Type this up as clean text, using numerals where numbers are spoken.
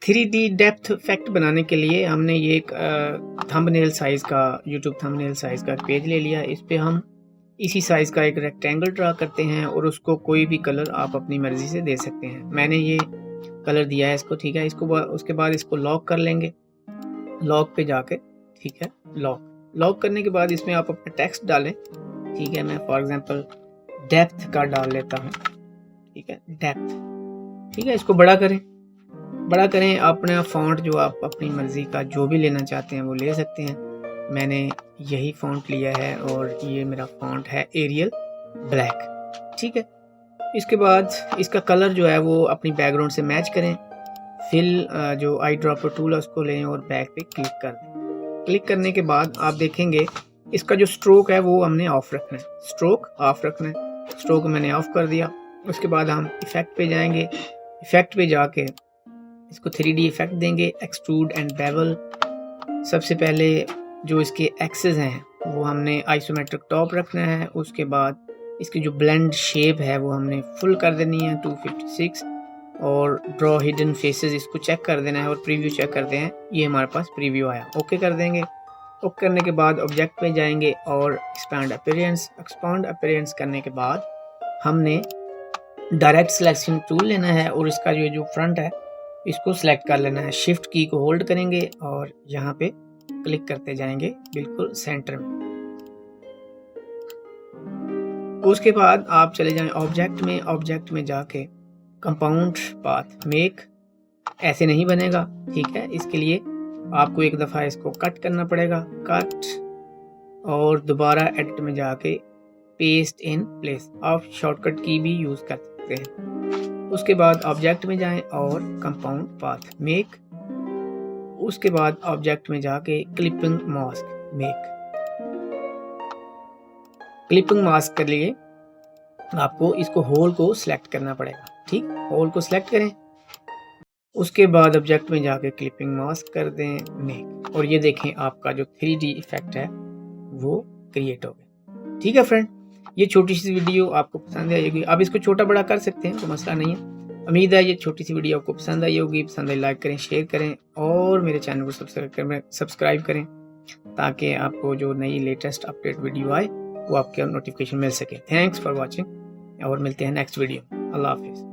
3D depth effect बनाने के लिए हमने ये एक थंबनेल साइज़ का यूट्यूब थंबनेल साइज़ का पेज ले लिया। इस पे हम इसी साइज़ का एक रेक्टेंगल ड्रा करते हैं और उसको कोई भी कलर आप अपनी मर्ज़ी से दे सकते हैं। मैंने ये कलर दिया है इसको, ठीक है। इसको उसके बाद इसको लॉक कर लेंगे। लॉक पे जाके, ठीक है, लॉक करने के बाद इसमें आप अपना टेक्स्ट डालें, ठीक है। मैं फॉर एग्जांपल डेप्थ का डाल लेता हूँ, ठीक है, डेप्थ, ठीक है। इसको बड़ा करें अपना फ़ॉन्ट जो आप अपनी मर्ज़ी का जो भी लेना चाहते हैं वो ले सकते हैं। मैंने यही फ़ॉन्ट लिया है और ये मेरा फ़ॉन्ट है एरियल ब्लैक, ठीक है। इसके बाद इसका कलर जो है वो अपनी बैकग्राउंड से मैच करें। फिल जो आई ड्रॉपर टूल है उसको लें और बैक पे क्लिक कर दें। क्लिक करने के बाद आप देखेंगे इसका जो स्ट्रोक है वो हमने ऑफ रखना है, स्ट्रोक ऑफ रखना है। स्ट्रोक मैंने ऑफ कर दिया। उसके बाद हम इफ़ेक्ट पे जाएंगे। इफ़ेक्ट पे जाके इसको 3D इफ़ेक्ट देंगे, एक्सट्रूड एंड बेवल। सबसे पहले जो इसके एक्सेस हैं वो हमने आइसोमेट्रिक टॉप रखना है। उसके बाद इसकी जो ब्लेंड शेप है वो हमने फुल कर देनी है 256 और ड्रॉ हिडन फेसेस इसको चेक कर देना है और प्रीव्यू चेक करते हैं। ये हमारे पास प्रीव्यू आया, ओके कर देंगे। ओके करने के बाद ऑब्जेक्ट पे जाएंगे और एक्सपांड अपीयरेंस करने के बाद हमने डायरेक्ट सिलेक्शन टूल लेना है और इसका जो फ्रंट है इसको सिलेक्ट कर लेना है। शिफ्ट की को होल्ड करेंगे और यहाँ पे क्लिक करते जाएंगे बिल्कुल सेंटर में। उसके बाद आप चले जाएं ऑब्जेक्ट में जाके कंपाउंड पाथ मेक। ऐसे नहीं बनेगा, ठीक है। इसके लिए आपको एक दफ़ा इसको कट करना पड़ेगा, कट, और दोबारा एडिट में जाके पेस्ट इन प्लेस। आप शॉर्टकट की भी यूज़ कर सकते हैं। उसके बाद ऑब्जेक्ट में जाएं और कंपाउंड पाथ मेक। उसके बाद ऑब्जेक्ट में जाके clipping mask make. Clipping mask के लिए आपको इसको होल को सिलेक्ट करना पड़ेगा, ठीक। होल को सिलेक्ट करें। उसके बाद ऑब्जेक्ट में जाके क्लिपिंग मास्क कर दें मेक, और ये देखें आपका जो 3D इफेक्ट है वो क्रिएट हो गया, ठीक है फ्रेंड। ये छोटी सी वीडियो आपको पसंद आएगी। आप इसको छोटा बड़ा कर सकते हैं, कोई मसला नहीं है। उम्मीद है ये छोटी सी वीडियो आपको पसंद आई होगी। पसंद आई लाइक करें, शेयर करें और मेरे चैनल को सब्सक्राइब करें ताकि आपको जो नई लेटेस्ट अपडेट वीडियो आए वो आपके नोटिफिकेशन मिल सके। थैंक्स फॉर वॉचिंग और मिलते हैं नेक्स्ट वीडियो। अल्लाह हाफिज़।